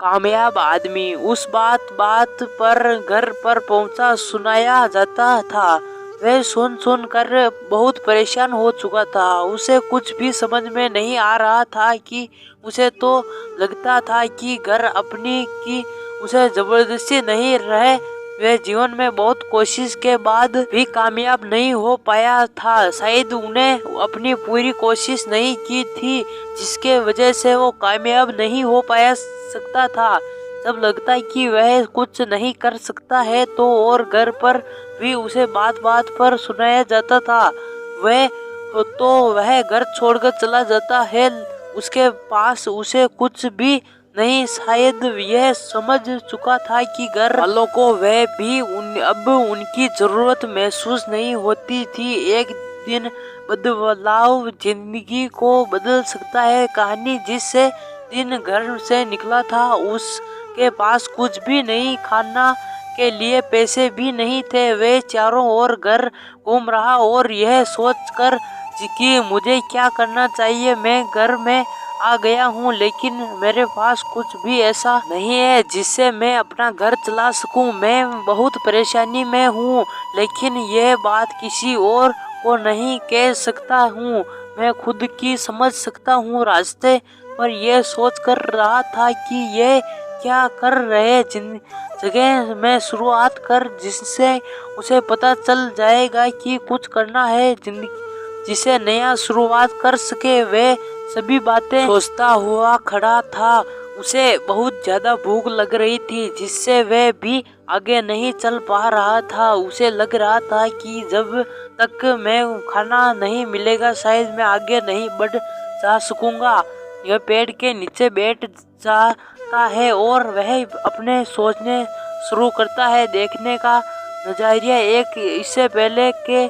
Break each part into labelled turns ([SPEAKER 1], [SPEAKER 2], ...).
[SPEAKER 1] कामयाब आदमी उस बात बात पर घर पर पहुंचा सुनाया जाता था। वह सुन कर बहुत परेशान हो चुका था। उसे कुछ भी समझ में नहीं आ रहा था कि उसे तो लगता था कि घर अपनी की उसे जबरदस्ती नहीं रहे। वह जीवन में बहुत कोशिश के बाद भी कामयाब नहीं हो पाया था। शायद उन्हें अपनी पूरी कोशिश नहीं की थी जिसके वजह से वो कामयाब नहीं हो पाया सकता था। जब लगता है कि वह कुछ नहीं कर सकता है तो और घर पर भी उसे बात बात पर सुनाया जाता था। वह घर छोड़कर चला जाता है। उसके पास उसे कुछ भी नहीं। शायद यह समझ चुका था कि घर वालों को वह भी अब उनकी जरूरत महसूस नहीं होती थी। एक दिन बदलाव जिंदगी को बदल सकता है। कहानी जिससे दिन घर से निकला था उसके पास कुछ भी नहीं, खाना के लिए पैसे भी नहीं थे। वे चारों ओर घर घूम रहा और यह सोचकर कि मुझे क्या करना चाहिए। मैं घर में आ गया हूँ लेकिन मेरे पास कुछ भी ऐसा नहीं है जिससे मैं अपना घर चला सकूं। मैं बहुत परेशानी में हूँ लेकिन यह बात किसी और को नहीं कह सकता हूँ। मैं खुद की समझ सकता हूँ। रास्ते पर यह सोच कर रहा था कि यह क्या कर रहे जगह में शुरुआत कर जिससे उसे पता चल जाएगा कि कुछ करना है जिंदगी जिसे नया शुरुआत कर सके। वे सभी बातें सोचता हुआ खड़ा था। उसे बहुत ज्यादा भूख लग रही थी जिससे वह भी आगे नहीं चल पा रहा था। उसे लग रहा था कि जब तक मैं खाना नहीं मिलेगा शायद मैं आगे नहीं बढ़ जा सकूंगा। यह पेड़ के नीचे बैठ जाता है और वह अपने सोचने शुरू करता है। देखने का नजरिया एक इससे पहले के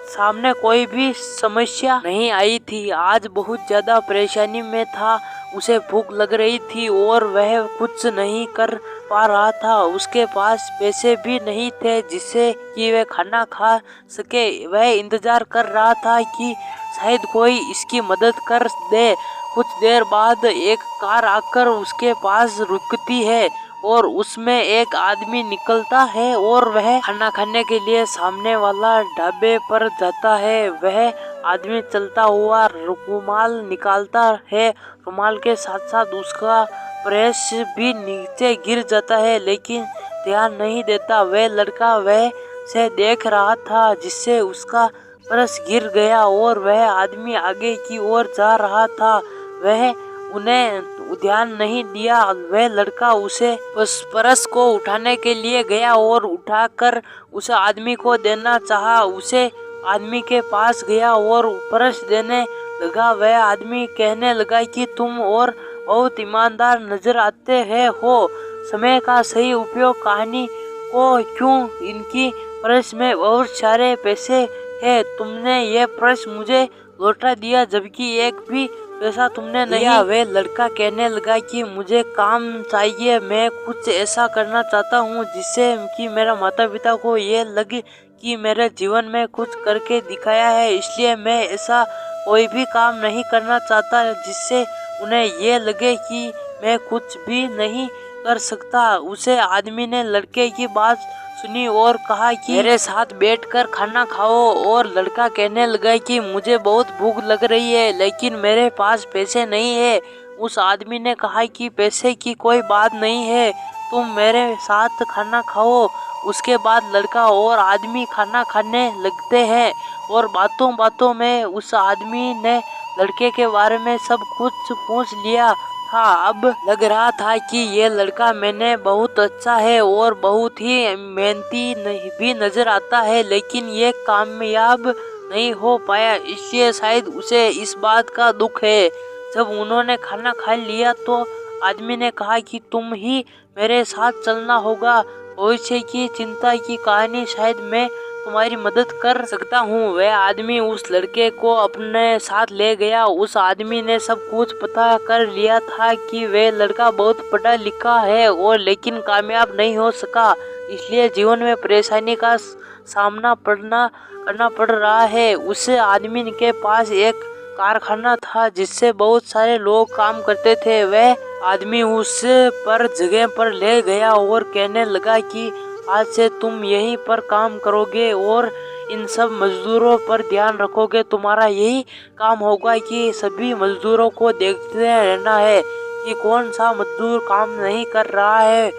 [SPEAKER 1] सामने कोई भी समस्या नहीं आई थी। आज बहुत ज्यादा परेशानी में था। उसे भूख लग रही थी और वह कुछ नहीं कर पा रहा था। उसके पास पैसे भी नहीं थे जिससे कि वह खाना खा सके। वह इंतजार कर रहा था कि शायद कोई इसकी मदद कर दे। कुछ देर बाद एक कार आकर उसके पास रुकती है और उसमें एक आदमी निकलता है और वह खाना खाने के लिए सामने वाला ढाबे पर जाता है। वह आदमी चलता हुआ रुमाल निकालता है। रुमाल के साथ साथ उसका पर्स भी नीचे गिर जाता है लेकिन ध्यान नहीं देता। वह लड़का वह से देख रहा था जिससे उसका पर्स गिर गया और वह आदमी आगे की ओर जा रहा था। वह उन्हें ध्यान नहीं दिया। वह लड़का उसे पर्स को उठाने के लिए गया और उठाकर उस आदमी को देना चाहा। उसे आदमी के पास गया और पर्स देने लगा। वह आदमी कहने लगा कि तुम और बहुत ईमानदार नजर आते हैं हो। समय का सही उपयोग कहानी को क्यों इनकी पर्स में बहुत सारे पैसे है। तुमने ये पर्स मुझे लौटा दिया जबकि एक भी पैसा तुमने नहीं। वह लड़का कहने लगा कि मुझे काम चाहिए। मैं कुछ ऐसा करना चाहता हूँ जिससे कि मेरा माता पिता को ये लगे कि मेरे जीवन में कुछ करके दिखाया है। इसलिए मैं ऐसा कोई भी काम नहीं करना चाहता जिससे उन्हें ये लगे कि मैं कुछ भी नहीं कर सकता। उसे आदमी ने लड़के की बात सुनी और कहा कि मेरे साथ बैठकर खाना खाओ। और लड़का कहने लगा कि मुझे बहुत भूख लग रही है लेकिन मेरे पास पैसे नहीं है। उस आदमी ने कहा कि पैसे की कोई बात नहीं है, तुम मेरे साथ खाना खाओ। उसके बाद लड़का और आदमी खाना खाने लगते हैं और बातों बातों में उस आदमी ने लड़के के बारे में सब कुछ पूछ लिया था। अब लग रहा था कि ये लड़का मैंने बहुत अच्छा है और बहुत ही मेहनती भी नजर आता है लेकिन ये कामयाब नहीं हो पाया, इसलिए शायद उसे इस बात का दुख है। जब उन्होंने खाना खा लिया तो आदमी ने कहा कि तुम ही मेरे साथ चलना होगा। भविष्य की चिंता की कहानी, शायद मैं तुम्हारी मदद कर सकता हूँ। वह आदमी उस लड़के को अपने साथ ले गया। उस आदमी ने सब कुछ पता कर लिया था कि वह लड़का बहुत पढ़ा लिखा है और लेकिन कामयाब नहीं हो सका, इसलिए जीवन में परेशानी का सामना करना पड़ रहा है। उस आदमी के पास एक कारखाना था जिससे बहुत सारे लोग काम करते थे। वह आदमी उस पर जगह पर ले गया और कहने लगा कि आज से तुम यहीं पर काम करोगे और इन सब मजदूरों पर ध्यान रखोगे। तुम्हारा यही काम होगा कि सभी मजदूरों को देखते रहना है कि कौन सा मजदूर काम नहीं कर रहा है।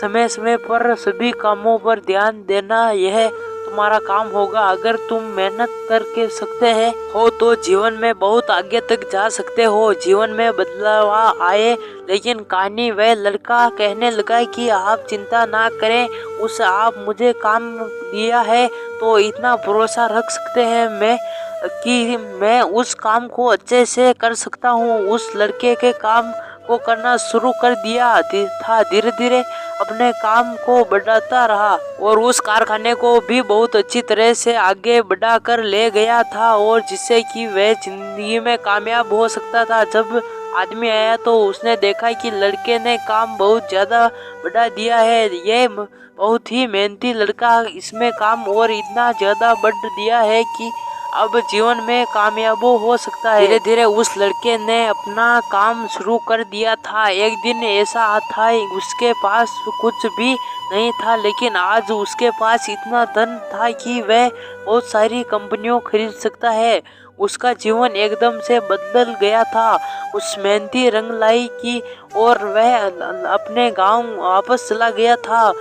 [SPEAKER 1] समय समय पर सभी कामों पर ध्यान देना यह तुम्हारा काम होगा। अगर तुम मेहनत करके सकते हैं हो तो जीवन में बहुत आगे तक जा सकते हो, जीवन में बदलाव आए। लेकिन कहानी वह लड़का कहने लगा कि आप चिंता ना करें, उस आप मुझे काम दिया है तो इतना भरोसा रख सकते हैं मैं उस काम को अच्छे से कर सकता हूँ। उस लड़के के काम को करना शुरू कर दिया था, धीरे धीरे अपने काम को बढ़ाता रहा और उस कारखाने को भी बहुत अच्छी तरह से आगे बढ़ा कर ले गया था और जिससे कि वह जिंदगी में कामयाब हो सकता था। जब आदमी आया तो उसने देखा कि लड़के ने काम बहुत ज्यादा बढ़ा दिया है, यह बहुत ही मेहनती लड़का इसमें काम और इतना ज्यादा बढ़ दिया है कि अब जीवन में कामयाब हो सकता है। धीरे धीरे उस लड़के ने अपना काम शुरू कर दिया था। एक दिन ऐसा था उसके पास कुछ भी नहीं था, लेकिन आज उसके पास इतना धन था कि वह बहुत सारी कंपनियों खरीद सकता है। उसका जीवन एकदम से बदल गया था। उस मेहनती रंगलाई की और वह अपने गांव वापस चला गया था।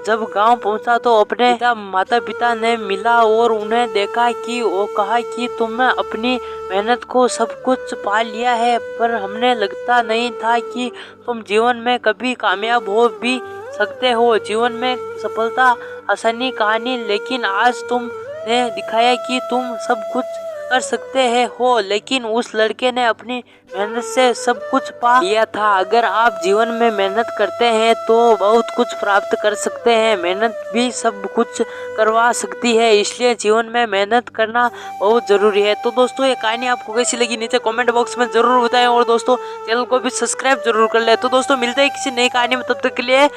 [SPEAKER 1] जब गांव पहुंचा तो अपने माता पिता ने मिला और उन्हें देखा कि वो कहा कि तुमने अपनी मेहनत को सब कुछ पा लिया है, पर हमने लगता नहीं था कि तुम जीवन में कभी कामयाब हो भी सकते हो। जीवन में सफलता आसानी कहानी, लेकिन आज तुमने दिखाया कि तुम सब कुछ कर सकते हो। लेकिन उस लड़के ने अपनी मेहनत से सब कुछ पा लिया था। अगर आप जीवन में मेहनत करते हैं तो बहुत कुछ प्राप्त कर सकते हैं। मेहनत भी सब कुछ करवा सकती है, इसलिए जीवन में मेहनत करना बहुत जरूरी है। तो दोस्तों ये कहानी आपको कैसी लगी नीचे कमेंट बॉक्स में जरूर बताएं और दोस्तों चैनल को भी सब्सक्राइब जरूर कर ले। तो दोस्तों मिलते हैं किसी नई कहानी में, तब तक के लिए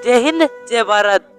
[SPEAKER 1] जय हिंद जय भारत।